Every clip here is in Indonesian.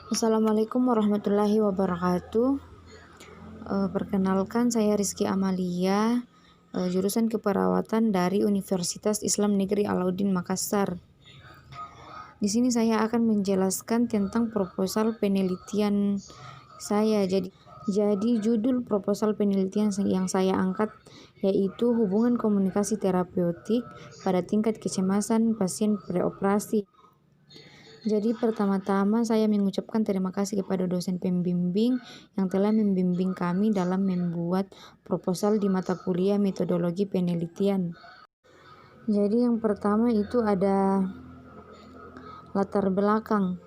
Assalamualaikum warahmatullahi wabarakatuh. Perkenalkan saya Rizky Amalia, jurusan keperawatan dari Universitas Islam Negeri Alauddin Makassar. Di sini saya akan menjelaskan tentang proposal penelitian saya. Jadi judul proposal penelitian yang saya angkat yaitu hubungan komunikasi terapeutik pada tingkat kecemasan pasien preoperasi. Jadi pertama-tama saya mengucapkan terima kasih kepada dosen pembimbing yang telah membimbing kami dalam membuat proposal di mata kuliah metodologi penelitian. Jadi yang pertama itu ada latar belakang.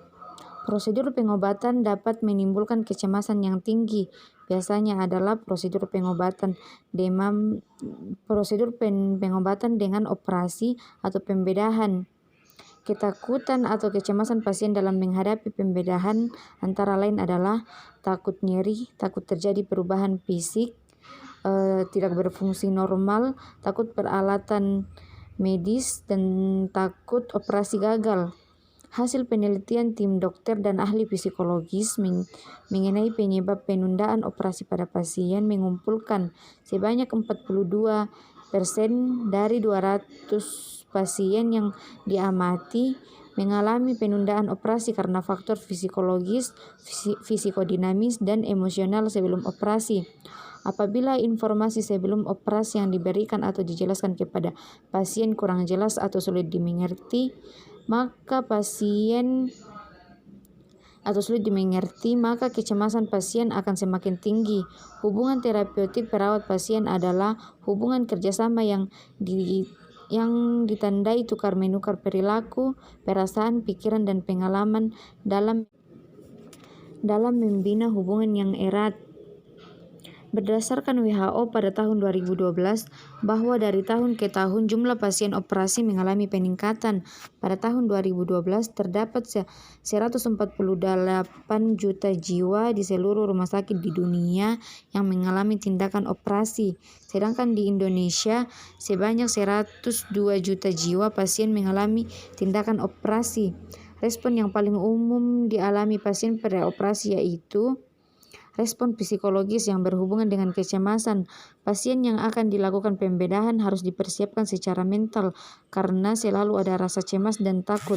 Prosedur pengobatan dapat menimbulkan kecemasan yang tinggi. Biasanya adalah prosedur pengobatan demam, pengobatan dengan operasi atau pembedahan. Ketakutan atau kecemasan pasien dalam menghadapi pembedahan antara lain adalah takut nyeri, takut terjadi perubahan fisik, tidak berfungsi normal, takut peralatan medis, dan takut operasi gagal. Hasil penelitian tim dokter dan ahli psikologis mengenai penyebab penundaan operasi pada pasien mengumpulkan sebanyak 42% dari 200 pasien yang diamati mengalami penundaan operasi karena faktor psikologis, psikodinamis, dan emosional sebelum operasi. Apabila informasi sebelum operasi yang diberikan atau dijelaskan kepada pasien kurang jelas atau sulit dimengerti, maka kecemasan pasien akan semakin tinggi. Hubungan terapeutik perawat pasien adalah hubungan kerjasama yang ditandai tukar-menukar perilaku, perasaan, pikiran, dan pengalaman dalam membina hubungan yang erat. Berdasarkan WHO pada tahun 2012, bahwa dari tahun ke tahun jumlah pasien operasi mengalami peningkatan. Pada tahun 2012 terdapat 148 juta jiwa di seluruh rumah sakit di dunia yang mengalami tindakan operasi. Sedangkan di Indonesia sebanyak 102 juta jiwa pasien mengalami tindakan operasi. Respon yang paling umum dialami pasien preoperasi yaitu respon psikologis yang berhubungan dengan kecemasan. Pasien yang akan dilakukan pembedahan harus dipersiapkan secara mental karena selalu ada rasa cemas dan takut.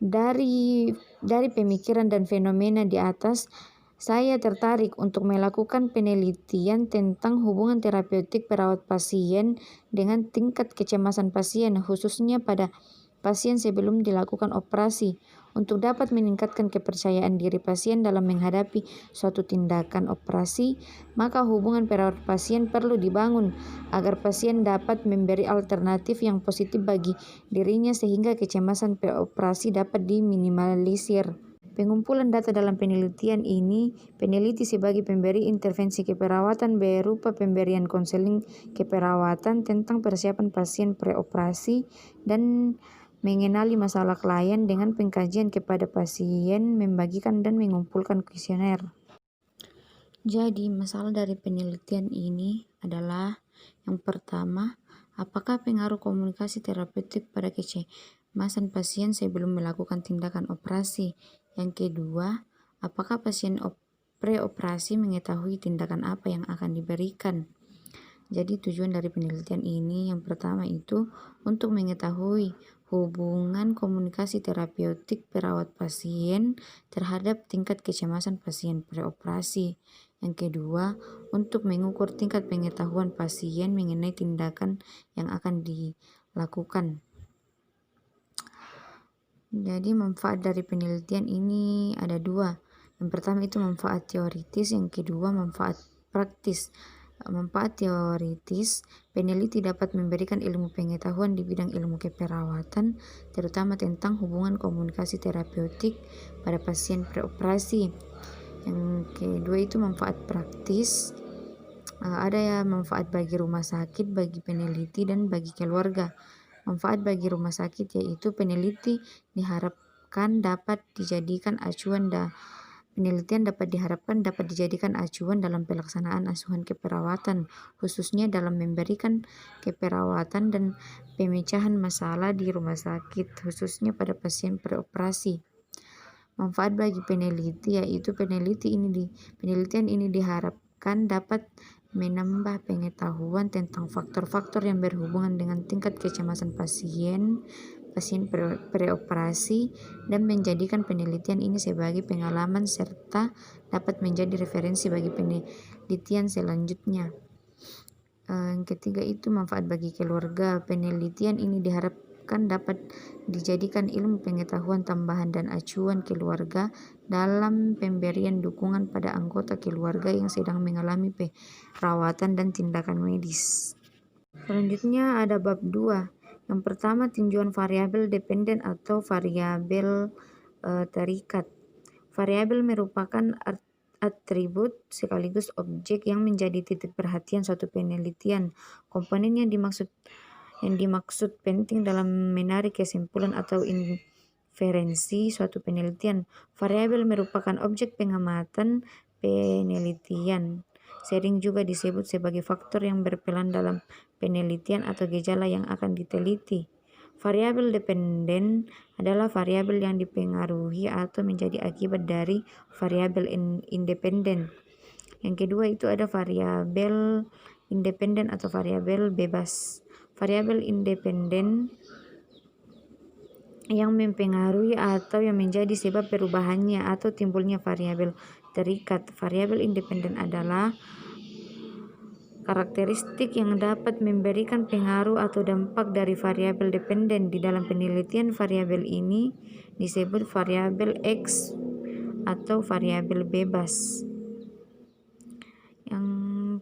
Dari pemikiran dan fenomena di atas, saya tertarik untuk melakukan penelitian tentang hubungan terapeutik perawat pasien dengan tingkat kecemasan pasien, khususnya pada pasien sebelum dilakukan operasi. Untuk dapat meningkatkan kepercayaan diri pasien dalam menghadapi suatu tindakan operasi, maka hubungan perawat pasien perlu dibangun agar pasien dapat memberi alternatif yang positif bagi dirinya sehingga kecemasan preoperasi dapat diminimalisir. Pengumpulan data dalam penelitian ini, peneliti sebagai pemberi intervensi keperawatan berupa pemberian konseling keperawatan tentang persiapan pasien preoperasi dan mengenali masalah klien dengan pengkajian kepada pasien, membagikan dan mengumpulkan kuesioner. Jadi, masalah dari penelitian ini adalah yang pertama, apakah pengaruh komunikasi terapeutik pada kecemasan pasien sebelum melakukan tindakan operasi? Yang kedua, apakah pasien preoperasi mengetahui tindakan apa yang akan diberikan? Jadi tujuan dari penelitian ini yang pertama itu untuk mengetahui hubungan komunikasi terapeutik perawat pasien terhadap tingkat kecemasan pasien preoperasi. Yang kedua, untuk mengukur tingkat pengetahuan pasien mengenai tindakan yang akan dilakukan. Jadi manfaat dari penelitian ini ada dua. Yang pertama itu manfaat teoritis, yang kedua manfaat praktis. Manfaat teoritis, peneliti dapat memberikan ilmu pengetahuan di bidang ilmu keperawatan, terutama tentang hubungan komunikasi terapeutik pada pasien preoperasi. Yang kedua itu manfaat praktis, ada ya manfaat bagi rumah sakit, bagi peneliti, dan bagi keluarga. Manfaat bagi rumah sakit yaitu peneliti diharapkan dapat dijadikan acuan Penelitian dapat dijadikan acuan dalam pelaksanaan asuhan keperawatan, khususnya dalam memberikan keperawatan dan pemecahan masalah di rumah sakit, khususnya pada pasien preoperasi. Manfaat bagi peneliti yaitu penelitian ini diharapkan dapat menambah pengetahuan tentang faktor-faktor yang berhubungan dengan tingkat kecemasan pasien preoperasi dan menjadikan penelitian ini sebagai pengalaman serta dapat menjadi referensi bagi penelitian selanjutnya. Yang ketiga itu manfaat bagi keluarga. Penelitian ini diharapkan dapat dijadikan ilmu pengetahuan tambahan dan acuan keluarga dalam pemberian dukungan pada anggota keluarga yang sedang mengalami perawatan dan tindakan medis. Selanjutnya ada bab 2. Yang pertama, tinjauan variabel dependen atau variabel terikat. Variabel merupakan atribut sekaligus objek yang menjadi titik perhatian suatu penelitian. Komponen yang dimaksud penting dalam menarik kesimpulan atau inferensi suatu penelitian. Variabel merupakan objek pengamatan penelitian. Sering juga disebut sebagai faktor yang berperan dalam penelitian atau gejala yang akan diteliti. Variabel dependen adalah variabel yang dipengaruhi atau menjadi akibat dari variabel independen. Yang kedua itu ada variabel independen atau variabel bebas. Variabel independen yang mempengaruhi atau yang menjadi sebab perubahannya atau timbulnya variabel terikat. Variabel independen adalah karakteristik yang dapat memberikan pengaruh atau dampak dari variabel dependen. Di dalam penelitian, variabel ini disebut variabel X atau variabel bebas. Yang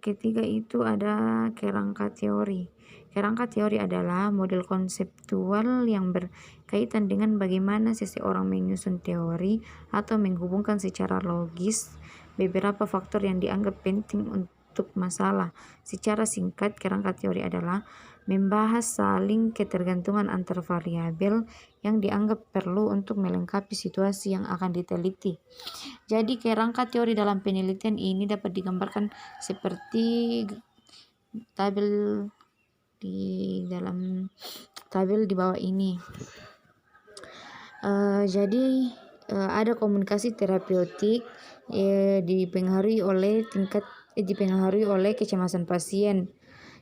ketiga itu ada kerangka teori. Kerangka teori adalah model konseptual yang berkaitan dengan bagaimana seseorang menyusun teori atau menghubungkan secara logis beberapa faktor yang dianggap penting untuk masalah. Secara singkat, kerangka teori adalah membahas saling ketergantungan antar variabel yang dianggap perlu untuk melengkapi situasi yang akan diteliti. Jadi kerangka teori dalam penelitian ini dapat digambarkan seperti tabel di bawah ini. Jadi ada komunikasi terapeutik dipengaruhi oleh kecemasan pasien.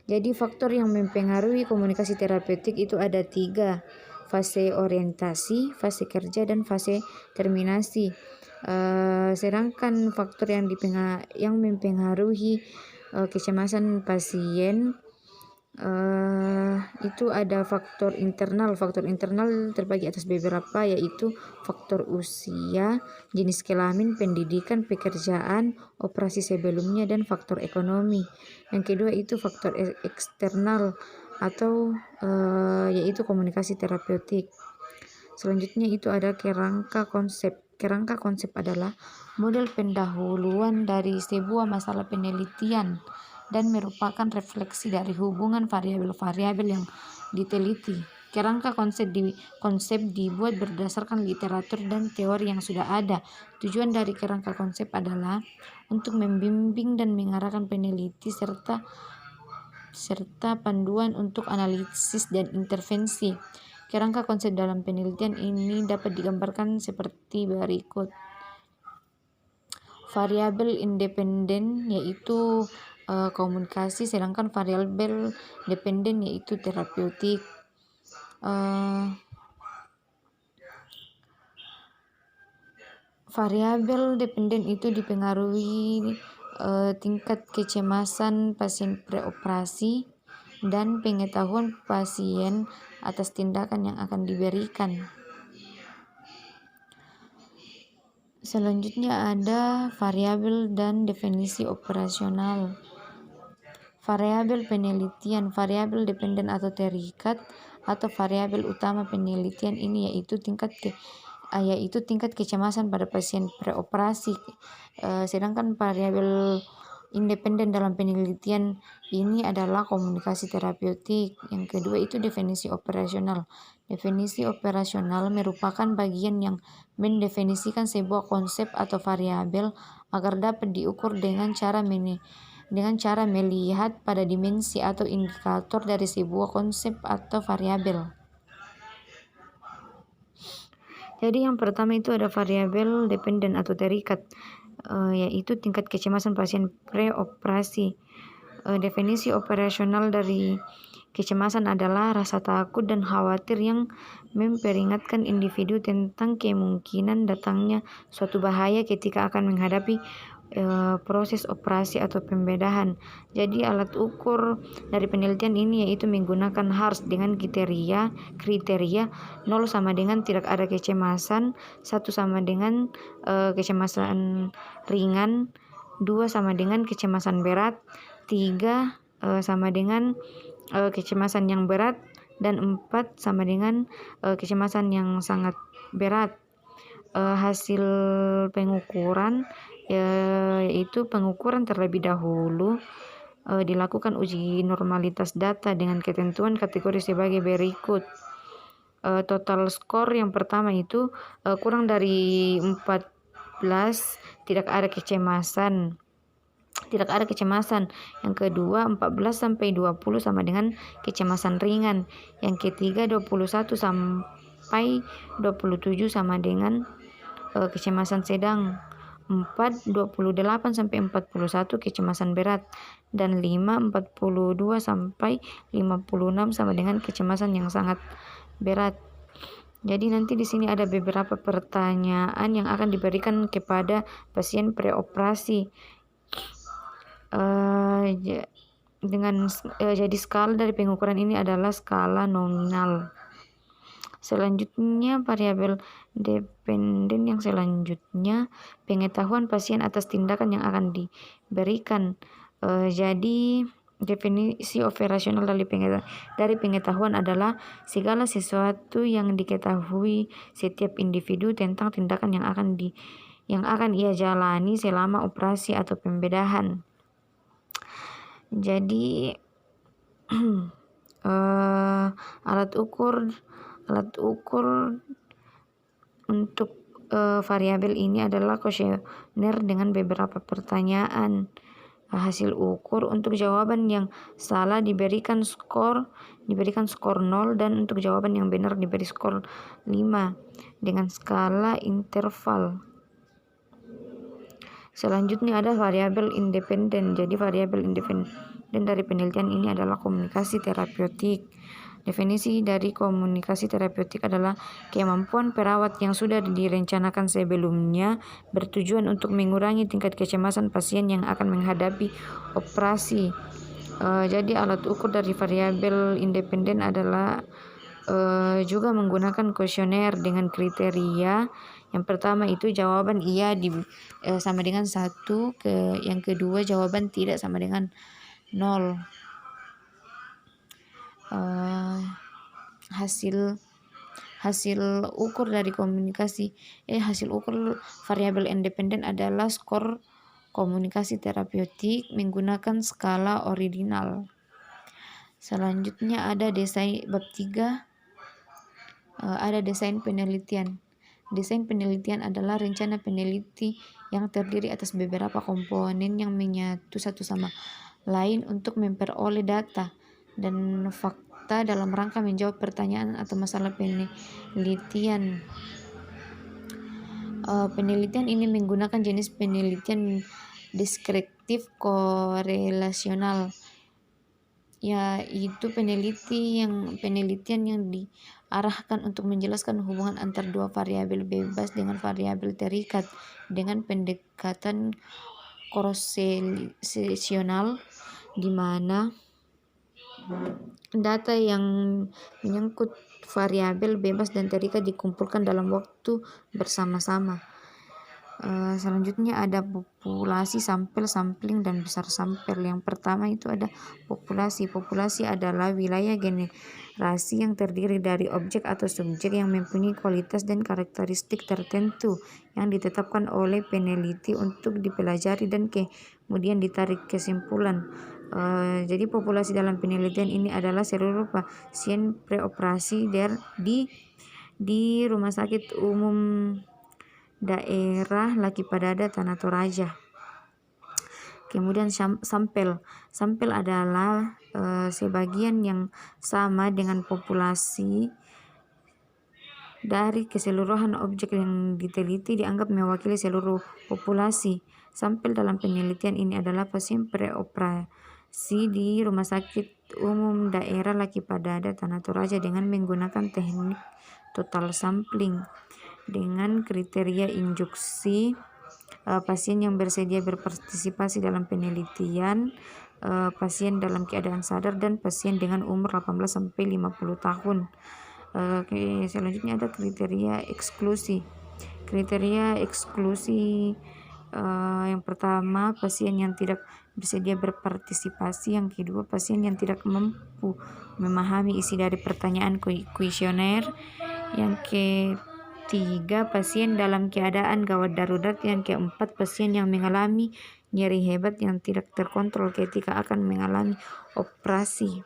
Jadi faktor yang mempengaruhi komunikasi terapeutik itu ada 3: fase orientasi, fase kerja, dan fase terminasi. Sedangkan faktor yang mempengaruhi kecemasan pasien itu ada faktor internal. Faktor internal terbagi atas beberapa, yaitu faktor usia, jenis kelamin, pendidikan, pekerjaan, operasi sebelumnya, dan faktor ekonomi. Yang kedua itu faktor eksternal atau yaitu komunikasi terapeutik. Selanjutnya itu ada kerangka konsep. Kerangka konsep adalah model pendahuluan dari sebuah masalah penelitian dan merupakan refleksi dari hubungan variabel-variabel yang diteliti. Kerangka konsep dibuat berdasarkan literatur dan teori yang sudah ada. Tujuan dari kerangka konsep adalah untuk membimbing dan mengarahkan peneliti serta panduan untuk analisis dan intervensi. Kerangka konsep dalam penelitian ini dapat digambarkan seperti berikut. Variabel independen yaitu komunikasi, sedangkan variabel dependen yaitu terapeutik. Variabel dependen itu dipengaruhi tingkat kecemasan pasien preoperasi dan pengetahuan pasien atas tindakan yang akan diberikan. Selanjutnya ada variabel dan definisi operasional. Variabel penelitian, variabel dependen atau terikat atau variabel utama penelitian ini yaitu tingkat kecemasan pada pasien preoperasi. Sedangkan variabel independen dalam penelitian ini adalah komunikasi terapeutik. Yang kedua itu definisi operasional. Definisi operasional merupakan bagian yang mendefinisikan sebuah konsep atau variabel agar dapat diukur dengan cara melihat pada dimensi atau indikator dari sebuah konsep atau variabel. Jadi yang pertama itu ada variabel dependen atau terikat, yaitu tingkat kecemasan pasien preoperasi. Definisi operasional dari kecemasan adalah rasa takut dan khawatir yang memperingatkan individu tentang kemungkinan datangnya suatu bahaya ketika akan menghadapi proses operasi atau pembedahan. Jadi alat ukur dari penelitian ini yaitu menggunakan HARS dengan kriteria 0 sama dengan tidak ada kecemasan, 1 sama dengan kecemasan ringan, 2 sama dengan kecemasan berat, 3 sama dengan kecemasan yang berat, dan 4 sama dengan kecemasan yang sangat berat. Hasil pengukuran yaitu pengukuran terlebih dahulu dilakukan uji normalitas data dengan ketentuan kategori sebagai berikut. Total skor yang pertama itu kurang dari 14 tidak ada kecemasan. Yang kedua 14 sampai 20 sama dengan kecemasan ringan. Yang ketiga 21 sampai 27 sama dengan kecemasan sedang. 4 28 sampai 41 kecemasan berat, dan 5 42 sampai 56 sama dengan kecemasan yang sangat berat. Jadi nanti di sini ada beberapa pertanyaan yang akan diberikan kepada pasien preoperasi. Jadi skala dari pengukuran ini adalah skala nominal. Selanjutnya variabel dependen yang selanjutnya pengetahuan pasien atas tindakan yang akan diberikan. Jadi definisi operasional dari pengetahuan adalah segala sesuatu yang diketahui setiap individu tentang tindakan yang akan ia jalani selama operasi atau pembedahan. Jadi alat ukur untuk variabel ini adalah kuesioner dengan beberapa pertanyaan. Hasil ukur untuk jawaban yang salah diberikan skor 0, dan untuk jawaban yang benar diberi skor 5 dengan skala interval. Selanjutnya ada variabel independen. Jadi variabel independen dari penelitian ini adalah komunikasi terapeutik. Definisi dari komunikasi terapeutik adalah kemampuan perawat yang sudah direncanakan sebelumnya bertujuan untuk mengurangi tingkat kecemasan pasien yang akan menghadapi operasi. Jadi alat ukur dari variabel independen adalah juga menggunakan kuesioner dengan kriteria. Yang pertama itu jawaban iya sama dengan 1, yang kedua jawaban tidak sama dengan 0. Hasil ukur dari hasil ukur variabel independen adalah skor komunikasi terapeutik menggunakan skala ordinal. Selanjutnya ada bab 3, ada desain penelitian. Desain penelitian adalah rencana peneliti yang terdiri atas beberapa komponen yang menyatu satu sama lain untuk memperoleh data dan fakta dalam rangka menjawab pertanyaan atau masalah penelitian. Penelitian ini menggunakan jenis penelitian deskriptif korelasional, yaitu penelitian yang diarahkan untuk menjelaskan hubungan antar dua variabel bebas dengan variabel terikat dengan pendekatan korelasional, di mana data yang menyangkut variabel bebas dan terikat dikumpulkan dalam waktu bersama-sama. Selanjutnya ada populasi, sampel, sampling, dan besar sampel. Yang pertama itu ada populasi. Populasi adalah wilayah generasi yang terdiri dari objek atau subjek yang mempunyai kualitas dan karakteristik tertentu yang ditetapkan oleh peneliti untuk dipelajari dan kemudian ditarik kesimpulan. Jadi populasi dalam penelitian ini adalah seluruh pasien preoperasi di Rumah Sakit Umum Daerah Laki Padada Tanah Toraja. Kemudian sampel. Sampel adalah sebagian yang sama dengan populasi dari keseluruhan objek yang diteliti dianggap mewakili seluruh populasi. Sampel dalam penelitian ini adalah pasien preoperasi di Rumah Sakit Umum Daerah Laki Padada Tanah Toraja dengan menggunakan teknik total sampling dengan kriteria induksi pasien yang bersedia berpartisipasi dalam penelitian, pasien dalam keadaan sadar, dan pasien dengan umur 18 sampai 50 tahun. Selanjutnya ada kriteria eksklusi. Kriteria eksklusi yang pertama pasien yang tidak bersedia berpartisipasi, yang kedua pasien yang tidak mampu memahami isi dari pertanyaan kuesioner, yang ketiga pasien dalam keadaan gawat darurat, yang keempat pasien yang mengalami nyeri hebat yang tidak terkontrol ketika akan mengalami operasi.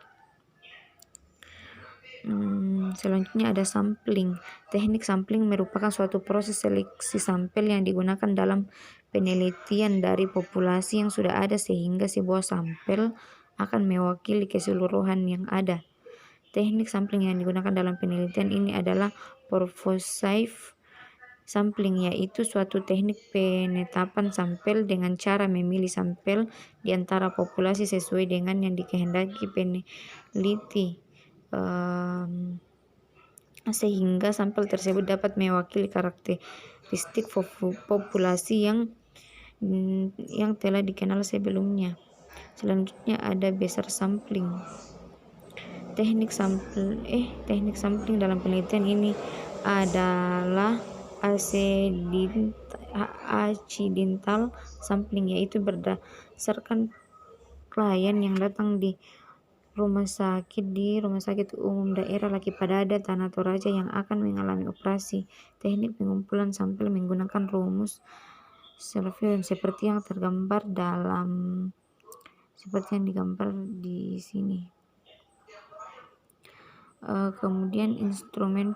Selanjutnya ada sampling. Teknik sampling merupakan suatu proses seleksi sampel yang digunakan dalam penelitian dari populasi yang sudah ada sehingga sebuah sampel akan mewakili keseluruhan yang ada. Teknik sampling yang digunakan dalam penelitian ini adalah purposive sampling, yaitu suatu teknik penetapan sampel dengan cara memilih sampel di antara populasi sesuai dengan yang dikehendaki peneliti, sehingga sampel tersebut dapat mewakili karakteristik populasi yang telah dikenal sebelumnya. Selanjutnya ada besar sampling. Teknik sampling dalam penelitian ini adalah accidental sampling, yaitu berdasarkan klien yang datang di Rumah Sakit Umum Daerah Laki Padada Tanah Toraja yang akan mengalami operasi. Teknik pengumpulan sampel menggunakan rumus Selfion seperti yang digambar di sini. Kemudian instrumen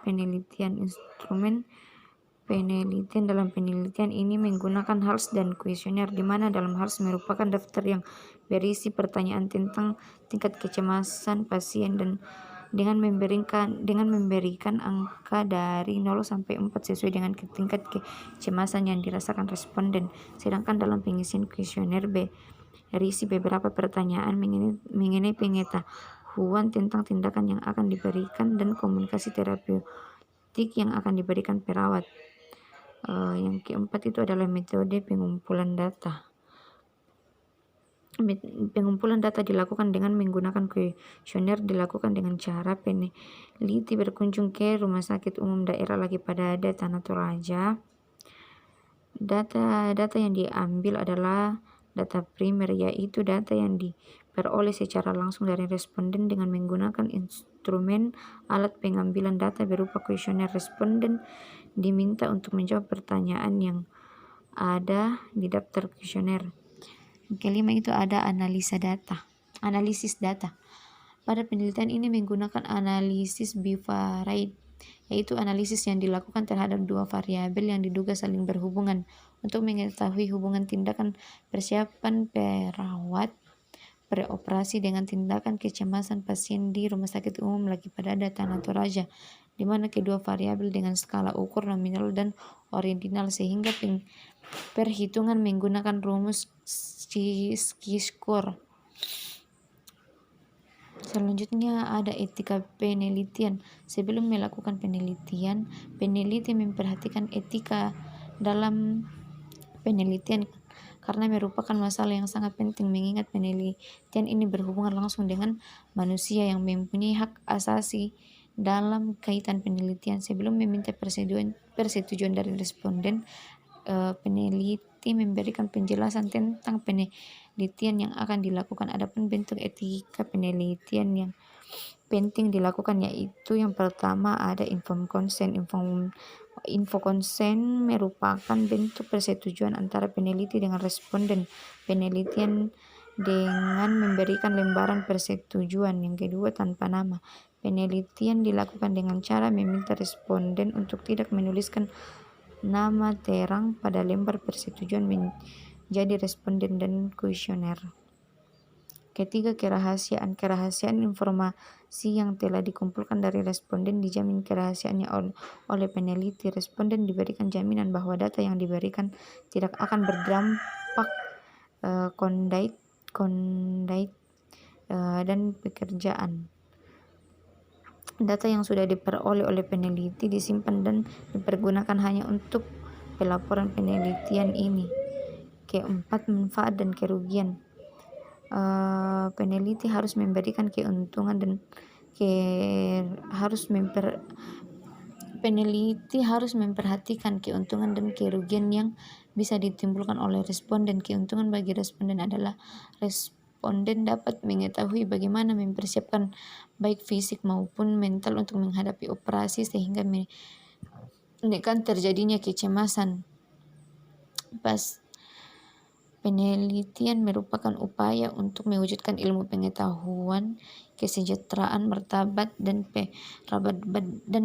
penelitian dalam penelitian ini menggunakan HALS dan kuesioner, di mana dalam HALS merupakan daftar yang berisi pertanyaan tentang tingkat kecemasan pasien dan dengan memberikan angka dari 0 sampai 4 sesuai dengan tingkat kecemasan yang dirasakan responden. Sedangkan dalam pengisian kuesioner berisi beberapa pertanyaan mengenai pengetahuan tentang tindakan yang akan diberikan dan komunikasi terapeutik yang akan diberikan perawat. Yang keempat itu adalah metode pengumpulan data. Pengumpulan data dilakukan dengan menggunakan kuesioner, dilakukan dengan cara peneliti berkunjung ke Rumah Sakit Umum Daerah Laki Padada Tanah Toraja. Data yang diambil adalah data primer, yaitu data yang diperoleh secara langsung dari responden dengan menggunakan instrumen alat pengambilan data berupa kuesioner. Responden diminta untuk menjawab pertanyaan yang ada di daftar kuesioner. Kelima itu ada analisis data. Pada penelitian ini menggunakan analisis bivariate, yaitu analisis yang dilakukan terhadap dua variabel yang diduga saling berhubungan untuk mengetahui hubungan tindakan persiapan perawat preoperasi dengan tindakan kecemasan pasien di Rumah Sakit Umum Laki Padada Tanah Toraja, di mana kedua variabel dengan skala ukur nominal dan ordinal, sehingga perhitungan menggunakan rumus chi-square. Selanjutnya ada etika penelitian. Sebelum melakukan penelitian, peneliti memperhatikan etika dalam penelitian karena merupakan masalah yang sangat penting, mengingat penelitian ini berhubungan langsung dengan manusia yang mempunyai hak asasi dalam kaitan penelitian. Sebelum meminta persetujuan dari responden, peneliti memberikan penjelasan tentang penelitian yang akan dilakukan. Adapun bentuk etika penelitian yang penting dilakukan yaitu yang pertama ada informed consent. Info consent merupakan bentuk persetujuan antara peneliti dengan responden penelitian dengan memberikan lembaran persetujuan. Yang kedua, tanpa nama. Penelitian dilakukan dengan cara meminta responden untuk tidak menuliskan nama terang pada lembar persetujuan menjadi responden dan kuesioner. Ketiga, kerahasiaan. Kerahasiaan informasi yang telah dikumpulkan dari responden dijamin kerahasiaannya oleh peneliti. Responden diberikan jaminan bahwa data yang diberikan tidak akan berdampak kondait dan pekerjaan. Data yang sudah diperoleh oleh peneliti disimpan dan dipergunakan hanya untuk pelaporan penelitian ini. Keempat, manfaat dan kerugian. Peneliti harus memberikan keuntungan dan peneliti harus memperhatikan keuntungan dan kerugian yang bisa ditimbulkan oleh responden. Keuntungan bagi responden adalah responden dapat mengetahui bagaimana mempersiapkan baik fisik maupun mental untuk menghadapi operasi sehingga menekan terjadinya kecemasan. Penelitian merupakan upaya untuk mewujudkan ilmu pengetahuan, kesejahteraan, martabat, dan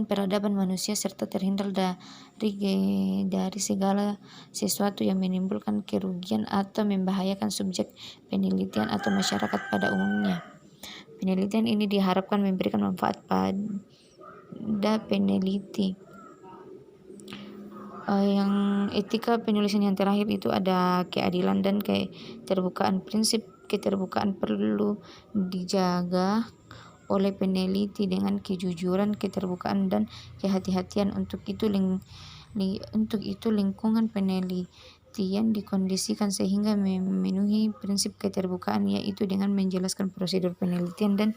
peradaban manusia serta terhindar dari segala sesuatu yang menimbulkan kerugian atau membahayakan subjek penelitian atau masyarakat pada umumnya. Penelitian ini diharapkan memberikan manfaat pada peneliti. Yang etika penulisan yang terakhir itu ada keadilan dan keterbukaan. Prinsip keterbukaan perlu dijaga oleh peneliti dengan kejujuran, keterbukaan, dan kehati-hatian. Untuk itu lingkungan penelitian dikondisikan sehingga memenuhi prinsip keterbukaan, yaitu dengan menjelaskan prosedur penelitian dan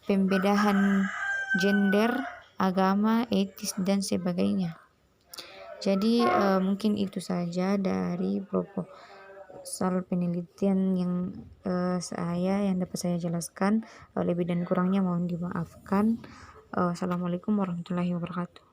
pembedahan gender, agama, etis, dan sebagainya. Jadi mungkin itu saja dari proposal penelitian yang dapat saya jelaskan. Lebih dan kurangnya mohon dimaafkan. Assalamualaikum warahmatullahi wabarakatuh.